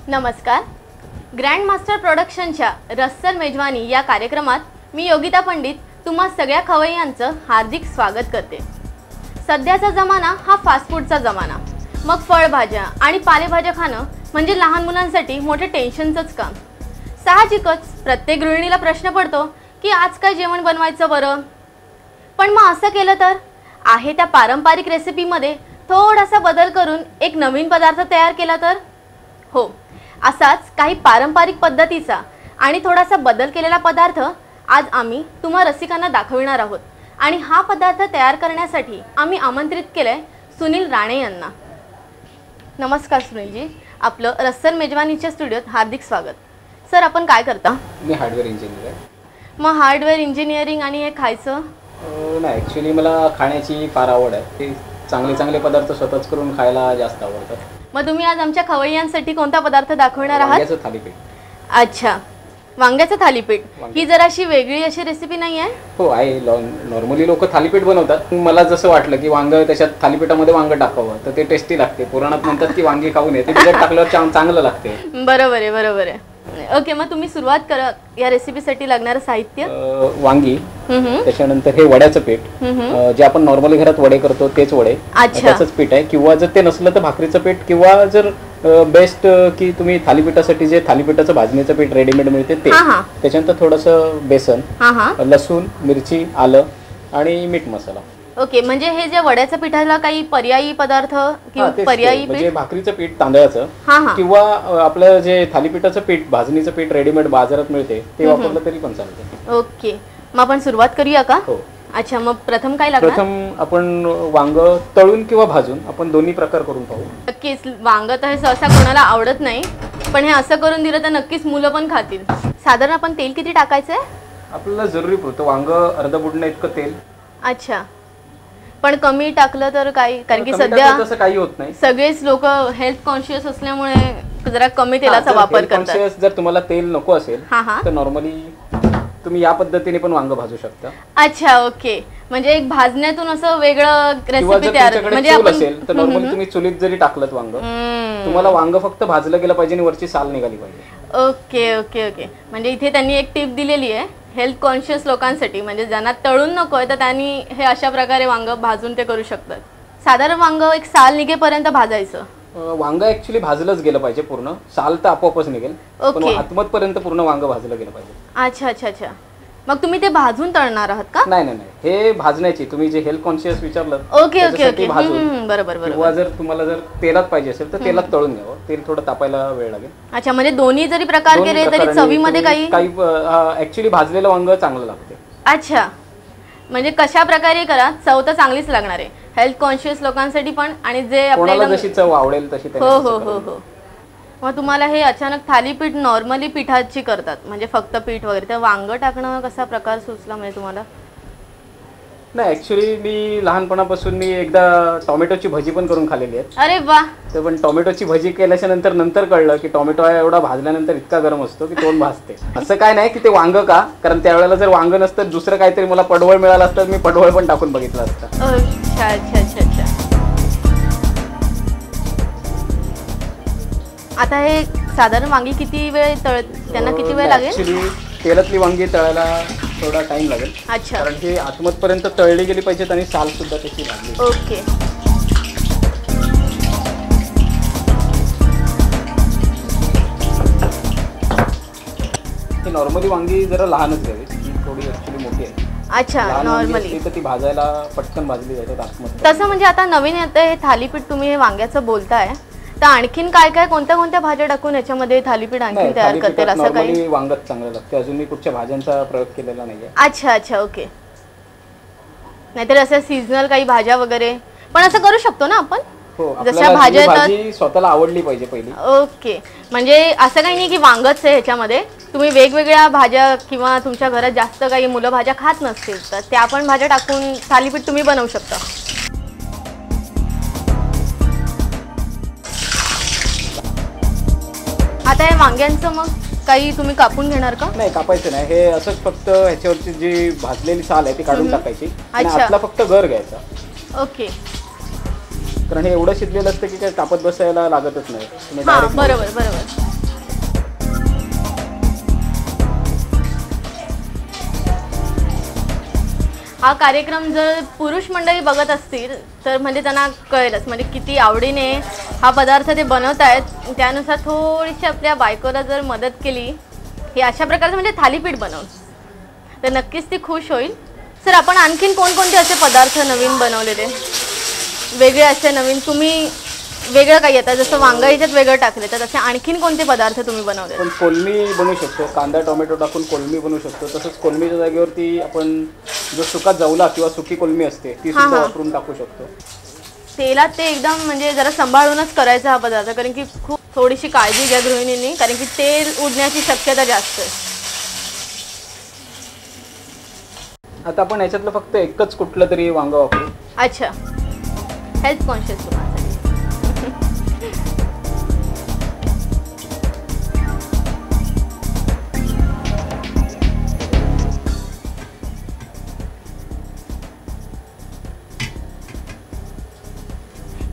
नमस्कार. Grand master प्रोडक्शनच्या रस्सल मेजवानी या कार्यक्रमात मी योगिता पंडित तुम्हा सगळ्या खवय्यांचं हार्दिक स्वागत करते. सध्याचा जमाना हा फास्ट फूडचा जमाना. मग फळभाज्या आणि पालेभाज्या खाणं म्हणजे लहान मुलांसाठी मोठे टेन्शनचंच काम. साहजिकच प्रत्येक गृहिणीला प्रश्न पडतो की आज काय जेवण बनवायचं बरं. पण मग असं केलं तर आहे त्या पारंपरिक रेसिपीमध्ये थोडासा बदल करून एक नवीन पदार्थ तयार केला तर. हो, असाच काही पारंपरिक पद्धतीचा आणि थोडासा बदल केलेला पदार्थ आज आम्ही तुम्हा रसिकांना दाखविणार आहोत. आणि हा पदार्थ तयार करण्यासाठी आम्ही आमंत्रित केलंय सुनील राणे यांना. नमस्कार सुनीलजी, आपलं रस्सल मेजवानीच्या स्टुडिओत हार्दिक स्वागत. सर, आपण काय करता? मी हार्डवेअर इंजिनियर आहे. मग हार्डवेअर इंजिनिअरिंग आणि हे खायचं नाही, ॲक्च्युली मला खाण्याची फार आवड आहे. ते चांगले चांगले पदार्थ स्वतःच करून खायला जास्त आवडतात. मग तुम्ही आज आमच्या खवय्यांसाठी कोणता पदार्थ दाखवणार आहात? वांग्याचं थालीपीठ. अच्छा, वांग्याचं थालीपीठ. ही जराशी वेगळी अशी रेसिपी नाही आहे? हो आहे. नॉर्मली लोक थालीपीठ बनवतात. मला जसं वाटलं की वांग त्याच्यात थालीपीठामध्ये वांग टाकावं तर ते टेस्टी लागते. पुराणात म्हणतात की वांगी खाऊ नये, ते त्याच्यात टाकल्यावर चांगलं लागते. बरोबर आहे, बरोबर आहे. ओके, मग तुम्ही सुरुवात करा. या रेसिपीसाठी लागणारं साहित्य: वांगी, त्याच्यानंतर हे वड्याचं पीठ, जे आपण नॉर्मली घरात वडे करतो तेच वडे, त्याचंच पीठ आहे. किंवा जर ते नसलं तर भाकरीचं पीठ, किंवा जर बेस्ट की तुम्ही थालीपीठासाठी जे थालीपीठाचं भाजणीचं पीठ रेडीमेड मिळते ते. त्याच्यानंतर थोडंसं बेसन, लसूण, मिरची, आलं आणि मीठ मसाला. ओके, म्हणजे हे जे वड्याच्या पिठाला काही पर्यायी पदार्थ किंवा पर्यायी म्हणजे भाकरीचं पीठ तांदळाचं, किंवा आपलं जे थालीपीठाचं पीठ भाजणीचं पीठ रेडीमेड बाजारात मिळते ते वापरलं तरी पण चालतं. ओके, मग आपण सुरुवात करूया का? हो. अच्छा, मग प्रथम काय लागणार? प्रथम आपण वांग तळून किंवा भाजून आपण दोन्ही प्रकार करून पाहू. नक्कीच. वांग तर हे सहसा कोणाला आवडत नाही, पण हे असं करून दिलं तर नक्कीच मुलं पण खातील. साधारण आपण तेल किती टाकायचंय? आपल्याला जरुरी पुरतं. वांग अर्ध बुडणं इतकं तेल. अच्छा, पण कमी टाकलं तर काय? कारण की सध्या तसं काही होत नाही. सगळेच लोक हेल्थ कॉन्शियस असल्यामुळे जरा कमी तेलाचा वापर करतात. जर तुम्हाला तेल नको असेल तर नॉर्मली तुम्ही या पद्धतीने पण वांग भाजू शकता. अच्छा, ओके. म्हणजे एक भाजण्यातून असं वेगळं रेसिपी तयार. म्हणजे आपण असेल तर नॉर्मली तुम्ही चुलीत जरी टाकलं वांग, तुम्हाला वांग फक्त भाजलं गेलं पाहिजे आणि वरची साल निघाली पाहिजे. Okay okay okay. म्हणजे इथे त्यांनी एक टिप दिलेली आहे हेल्थ कॉन्शियस लोकांसाठी. म्हणजे ज्यांना तळून नकोय तर त्यांनी हे अशा प्रकारे वांग भाजून ते करू शकतात. साधारण वांग एक साल निघेपर्यंत भाजायचं. वांग ऍक्च्युली भाजलंच गेलं पाहिजे पूर्ण. साल तर आपोआपच निघेल, पण आतमधपर्यंत पूर्ण वांग भाजलं गेलं पाहिजे. अच्छा अच्छा अच्छा. मग तुम्ही ते भाजून तळणार आहात का? नाही नाही, हे भाजण्याची. तुम्ही जे हेल्थ कॉन्शियस विचारलं, ओके ओके ओके, बरोबर बरोबर. किंवा जर तुम्हाला जर तेलात पाहिजे असेल तर तेलात तळून घ्यावं. तेल थोडं तापायला वेळ लागेल. अच्छा, म्हणजे दोन्ही जरी प्रकार केले तरी चवीमध्ये काही ऍक्च्युली भाजलेलं वांग चांगलं लागते. अच्छा, म्हणजे कशा प्रकारे करा, चव तर चांगलीच लागणार आहे हेल्थ कॉन्शियस लोकांसाठी पण, आणि जे आपल्याला जशी चव आवडेल तशी. हो हो हो हो. मग तुम्हाला हे अचानक थालीपीठ नॉर्मली पिठाची करतात, म्हणजे फक्त पीठ वगैरे, तर वांग टाकणं कसा प्रकार सुचला म्हणजे तुम्हाला? नाही, ऍक्च्युली मी लहानपणापासून मी एकदा टोमॅटोची भजी पण करून खाल्लेली आहे. अरे वा. तर पण टोमॅटोची भजी केल्याच्या नंतर कळलं की टोमॅटो एवढा भाजल्यानंतर इतका गरम असतो की तोंड भाजते. असं काय नाही की ते वांग का, कारण त्यावेळेला जर वांग नसतं दुसरं काहीतरी मला पडवळ मिळालं असतं, मी पडवळ पण टाकून बघितलं असतं. अच्छा अच्छा अच्छा अच्छा. आता हे साधारण वांगी किती वेळ त्यांना किती वेळ लागेल? ऍक्च्युली तेलातली वांगी तळायला थोडा टाइम लागेल. अच्छा, कारण हे आतमधपर्यंत तळली गेली पाहिजेत आणि साल सुद्धा त्याची लागली. ओके. हे नॉर्मली वांगी जरा लहानच घ्यावी, थोडी ऍक्च्युली मोठी आहे. अच्छा, नॉर्मली ती भाजायला पटकन भाजली जाते आतमध्ये. तसं म्हणजे आता नवीन येतं हे थालीपीठ, तुम्ही हे वांग्याचं बोलताय, तर आणखीन काय काय कोणत्या कोणत्या भाज्या टाकून याच्यामध्ये थालीपीठ आणखी तयार करतील असं काही? वांगच चांगलं लागतं. अजून मी कुठच्या भाज्यांचा प्रयोग केलेला नाहीये. अच्छा अच्छा, ओके. नाहीतर असं सीझनल काही भाज्या वगैरे पण असं करू शकतो ना आपण? हो, जशा भाजी स्वतःला आवडली पाहिजे पहिली. ओके, म्हणजे असं काही नाही की वांगच आहे ह्याच्यामध्ये, तुम्ही वेगवेगळ्या भाज्या किंवा तुमच्या घरात जास्त काही मुलं भाज्या खात नसतील तर त्या पण भाज्या टाकून थालीपीठ तुम्ही बनवू शकता. आता हे वांग्यांचं मग काही तुम्ही कापून घेणार का? नाही, कापायचं नाही. हे असंच फक्त ह्याच्यावरची जी भाजलेली साल आहे ती काढून टाकायची आणि आतला फक्त गर घ्यायचा. ओके. कारण हे एवढं शिजलेलं असतं की काय कापत बसायला लागतच नाही. बरोबर बरोबर. हा कार्यक्रम जर पुरुष मंडळी बघत असतील तर म्हणजे त्यांना कळेलच म्हणजे किती आवडीने हा पदार्थ ते बनवत आहेत. त्यानुसार थोडीशी आपल्या बायकोला जर मदत केली हे अशा प्रकारचं म्हणजे थालीपीठ बनवून तर नक्कीच ती खुश होईल. सर आपण आणखीन कोणकोणते असे पदार्थ नवीन बनवलेले वेगळे असे नवीन तुम्ही वेगळं काही येतात जसं वांगा याच्यात वेगळं टाकले तर तसे आणखीन कोणते पदार्थ तुम्ही बनवले? पण कोलमी बनवू शकतो, कांदा टोमॅटो टाकून कोलमी बनवू शकतो. तसंच कोलमीच्या जागेवरती आपण जो सुका जवला किंवा सुकी कोलमी असते ती सुद्धा वापरून टाकू शकतो. तेलात ते एकदम म्हणजे जरा सांभाळूनच करायचा हा पदार्थ कारण की खूप थोडीशी काळजी घ्या गृहिणींनी कारण की तेल उडण्याची शक्यता जास्त आहे. आता आपण याच्यातलं फक्त एकच कुठलं तरी वांग वापरू. अच्छा, हेल्थ कॉन्शियस तुम्हाला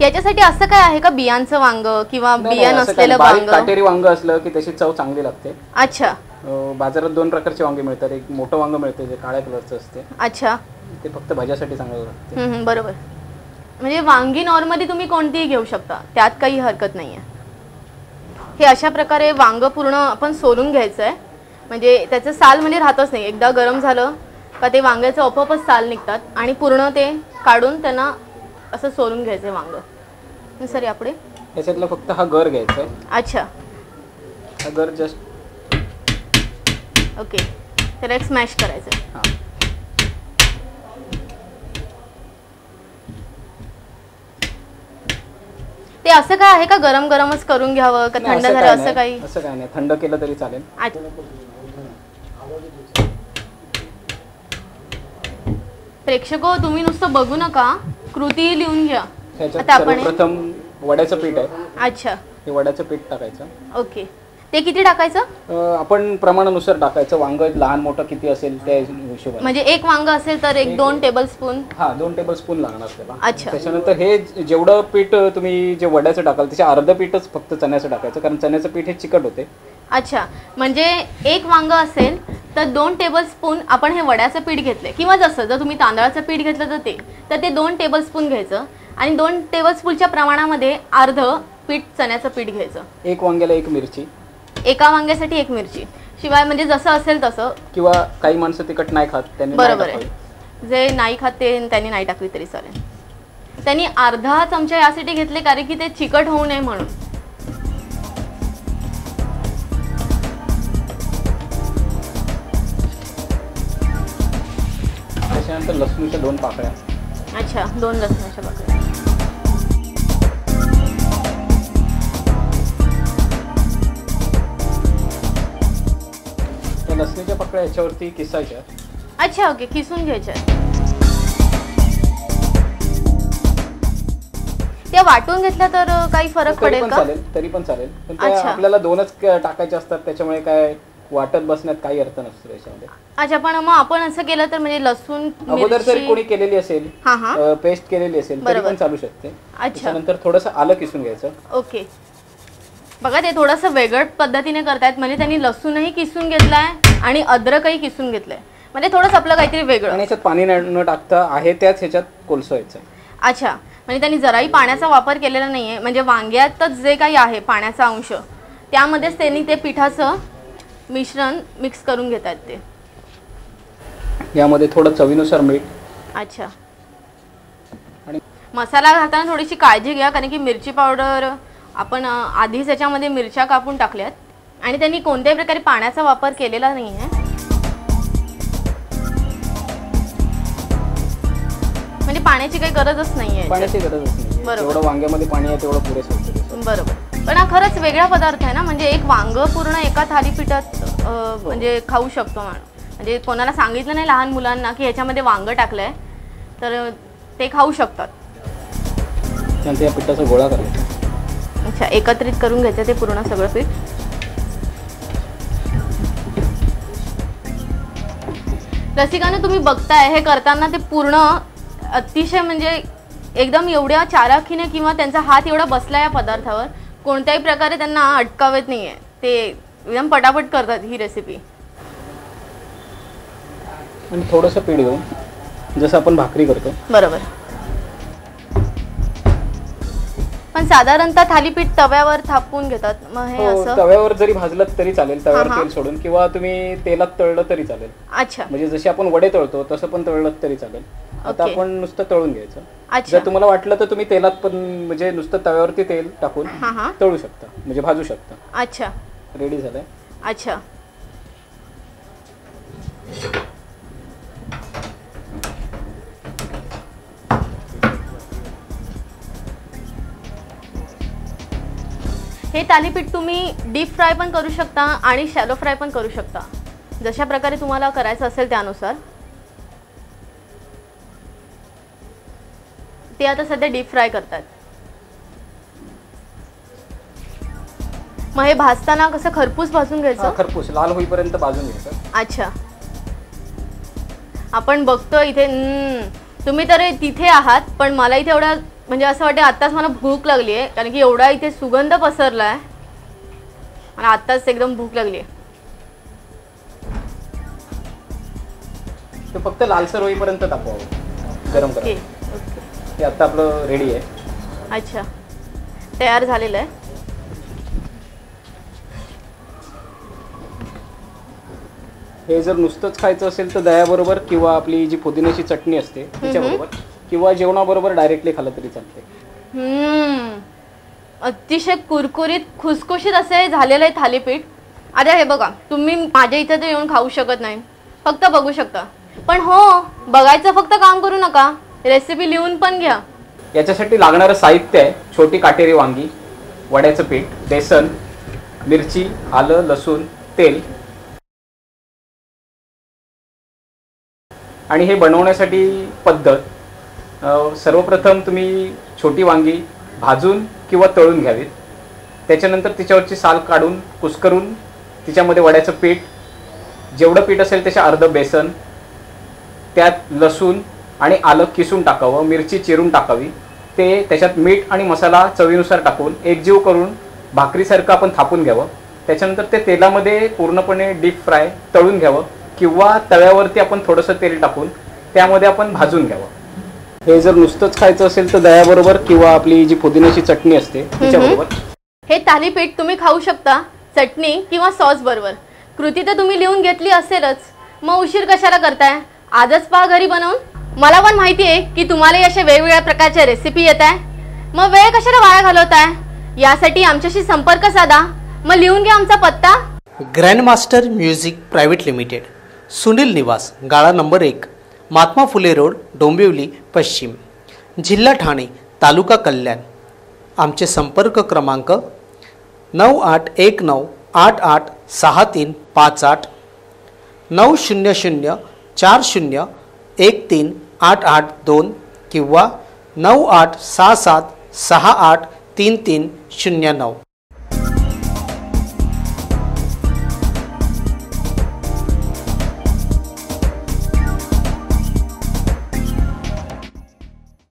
याच्यासाठी असं काय आहे का बियांचं वांग किंवा बिया नसलेलं वांग? काटेरी वांग असलं की त्याची चव चांगली लागते. अच्छा, बाजारात 2 प्रकारचे वांगे मिळतात. एक मोठं वांग मिळतं जे काळ्या कलरचं असते. अच्छा, ते फक्त भाज्यासाठी चांगलं लागते. बरोबर. म्हणजे वांगी नॉर्मली तुम्ही कोणतीही घेऊ शकता, त्यात काही हरकत नाही आहे. हे अशा प्रकारे वांग पूर्ण आपण सोलून घ्यायचं आहे म्हणजे त्याचं साल म्हणजे राहतच नाही. एकदा गरम झालं का ते वांग्याचं आपोआपच साल निघतात आणि पूर्ण ते काढून त्यांना असं सोलून घ्यायचं आहे वांग. सर यापुढे याच्यातलं फक्त हा गर घ्यायचा आहे. अच्छा, हा गर जस्ट ओके त्याला एक स्मॅश करायचं आहे. हां, ते असं काय आहे का गरम गरमच करून घ्यावं का थंड झालं असं काही? असं काही नाही, थंड केलं तरी चालेल. प्रेक्षको तुम्ही नुसतं बघू नका, कृती लिहून घ्या. आता आपण प्रथम वड्याचं पीठ आहे. अच्छा, हे वड्याचं पीठ टाकायचं. ओके, ते किती टाकायचं? आपण प्रमाणानुसार टाकायचं. वांग लहान मोठं किती असेल त्या हिशोबाने. म्हणजे एक वांग असेल तर 1-2 टेबलस्पून? हा, 2 टेबलस्पून लागणार त्याला. अच्छा, त्याच्यानंतर हे जेवढं पीठ तुम्ही जे वड्याचं टाकाल त्याच्या अर्ध पीठच फक्त चण्याचं टाकायचं कारण चण्याचं पीठ हे चिकट होते. अच्छा, म्हणजे एक वांग असेल तर 2 टेबलस्पून आपण हे वड्याचं पीठ घेतले किंवा जसं जर तुम्ही तांदळाचं पीठ घेतलं तर ते 2 टेबलस्पून घ्यायचं आणि 2 टेबलस्पूनच्या प्रमाणामध्ये अर्ध पीठ चण्याचं पीठ घ्यायचं. एक वांग्याला 1 मिरची, एका वांग्यासाठी 1 मिरची. शिवाय म्हणजे जसं असेल तसं, किंवा काही माणसं तिखट नाही खात त्यांनी बरोबर आहे, जे नाही खात ते त्यांनी नाही टाकली तरी चालेल. त्यांनी अर्धा चमचा यासाठी घेतले कारण की ते चिकट होऊ नये म्हणून. त्याच्यानंतर लसूणच्या 2 पाकळ्या. अच्छा, 2 लसणाच्या पाकळ्या. त्या लसणीच्या पाकळ्या याच्यावरती किसायच्या. अच्छा, ओके, किसून घ्यायच्या. त्या वाटून घेतल्या तर काही फरक पडेल का? तरी पण चालेल, पण त्या आपल्याला 2च टाकायचे असतात त्याच्यामुळे काय वाटत बसण्यात काही अर्थ नसतो त्याच्यामध्ये. अच्छा, पण मग आपण असं केलं तर म्हणजे लसूण अगोदर जर कोणी केलेली असेल, पेस्ट केलेली असेल तरी पण चालू शकते. त्याच्यानंतर थोडंसं आलं किसून घ्यायचं. ओके, बघा ते थोडंसं वेगळ्या पद्धतीने करतायत म्हणजे त्यांनी लसूणही किसून घेतलाय आणि अद्रकही किसून घेतलंय म्हणजे थोडंसं आपलं काहीतरी वेगळं. आणि याच्यात पाणी न टाकता आहे त्याच ह्याच्यात कोलसवायचं. अच्छा, म्हणजे त्यांनी जराही पाण्याचा वापर केलेला नाहीये म्हणजे वांग्यातच जे काही आहे पाण्याचा अंश त्यामध्येच त्यांनी ते पिठाचं मिश्रण मिक्स करून घेतात ते. यामध्ये थोडं चवीनुसार मीठ. अच्छा, आणि मसाला घालताना थोडीशी काळजी घ्या कारण की मिरची पावडर आपण आधीच याच्यामध्ये मिरच्या कापून टाकल्यात आणि त्यांनी कोणत्याही प्रकारे पाण्याचा वापर केलेला नाही आहे म्हणजे पाण्याची काही गरजच नाहीये. पाण्याची गरजच नाही, जेवढं वांग्यामध्ये पाणी आहे तेवढं पुरेसं होतं. बरोबर, पण हा खरंच वेगळा पदार्थ आहे ना म्हणजे एक वांग पूर्ण एका थालीपीठात म्हणजे खाऊ शकतो माणूस. म्हणजे कोणाला सांगितलं नाही लहान मुलांना की ह्याच्यामध्ये वांग टाकलंय तर ते खाऊ शकतात. त्यानंतर या पिठाचा गोळा करायचा. अच्छा, एकत्रित करून घ्यायचं ते पूर्ण सगळं पीठ. रसिकांनो तुम्ही बघताय हे करताना ते पूर्ण अतिशय म्हणजे एकदम एवढ्या चालाखीने किंवा त्यांचा हात एवढा बसला या पदार्थावर कोणत्याही प्रकारे त्यांना अटकावत नाहीये. ते एकदम पटापट करतात ही रेसिपी. आणि थोडंसं पीठ घेऊन जसं आपण भाकरी करतो. बरोबर. पण साधारणतः थालीपीठ तव्यावर थापून घेतात, मग हे असं तव्यावर जरी भाजलं तरी चालेल, तव्यावर तेल सोडून, किंवा तुम्ही तेलात तळलं तरी चालेल. अच्छा. म्हणजे जसे आपण वडे तळतो तसं पण तळलं तरी चालेल. आता आपण नुसतं तळून घ्यायचं. जर तुम्हाला वाटलं तर तुम्ही तेलात पण म्हणजे नुसतं तव्यावरती तेल टाकून तळू शकता, म्हणजे भाजू शकता. अच्छा. रेडी झालंय. अच्छा. हे थालीपीठ तुम्ही डीप फ्राय पण करू शकता आणि शॅलो फ्राय पण करू शकता, जशा प्रकारे तुम्हाला करायचं असेल त्यानुसार. ते आता सध्या डीप फ्राय करतात. मग हे भाजताना कसं खरपूस भाजून घ्यायचं? खरपूस लाल होईपर्यंत भाजून घ्यायचं. अच्छा. आपण बघतो इथे तुम्ही तर तिथे आहात, पण मला इथे एवढा म्हणजे असं वाटतं आत्ताच मला भूक लागली आहे, कारण की एवढा इथे सुगंध पसरला आहे आणि आत्ताच एकदम भूक लागली आहे. ते फक्त लालसर होईपर्यंत तापवावं गरम करा. हे आता आपलं रेडी आहे. अच्छा. तयार झालेलं आहे. हे जर नुसतंच खायचं असेल तर दह्याबरोबर किंवा आपली जी पुदिन्याची चटणी असते त्याच्याबरोबर किंवा जेवणाबरोबर डायरेक्टली खाल्लं तरी चालते. अतिशय कुरकुरीत खुसखुशीत असे झालेलं आहे थालीपीठ. अरे हे बघा, तुम्ही माझ्या इथे तर येऊन खाऊ शकत नाही, फक्त बघू शकता. पण हो, बघायचं फक्त काम करू नका, रेसिपी लिहून पण घ्या. याच्यासाठी लागणारं साहित्य आहे: छोटी काटेरी वांगी, वड्याचं पीठ, बेसन, मिरची, आलं, लसूण, तेल. आणि हे बनवण्यासाठी पद्धत, सर्वप्रथम तुम्ही छोटी वांगी भाजून किंवा तळून घ्यावीत. त्याच्यानंतर तिच्यावरची साल काढून कुस्करून तिच्यामध्ये वड्याचं पीठ, जेवढं पीठ असेल त्याच्या अर्ध बेसन, त्यात लसूण आणि आलं किसून टाकावं, मिरची चिरून टाकावी. ते त्याच्यात मीठ आणि मसाला चवीनुसार टाकून एकजीव करून भाकरीसारखं आपण थापून घ्यावं. त्याच्यानंतर ते तेलामध्ये पूर्णपणे डीप फ्राय तळून घ्यावं किंवा तव्यावरती आपण थोडंसं तेल टाकून त्यामध्ये आपण भाजून घ्यावं. हे जर नुसतंच खायचं असेल तर दह्याबरोबर किंवा आपली जी पुदिन्याची चटणी असते त्याच्याबरोबर. हे थालीपीठ तुम्ही खाऊ शकता चटणी किंवा सॉस बरोबर. कृती तर तुम्ही लिहून घेतली असेलच, मग उशीर कशाला करताय? आजच पहा घरी बनवून. मला पण माहिती आहे की तुम्हाला अशा वेगवेगळ्या प्रकारच्या रेसिपी येत आहे, मग वेळ कशाला वाया घालवताय? यासाठी आमच्याशी संपर्क साधा. मग लिहून घ्या आमचा पत्ता: grandmaster music private limited, Sunil निवास, गाळा नंबर 1, महात्मा फुले रोड, डोंबिवली पश्चिम, जिल्हा ठाणे, तालुका कल्याण. आमचे संपर्क क्रमांक 9819886358, 90040138882 किंवा 9867683309.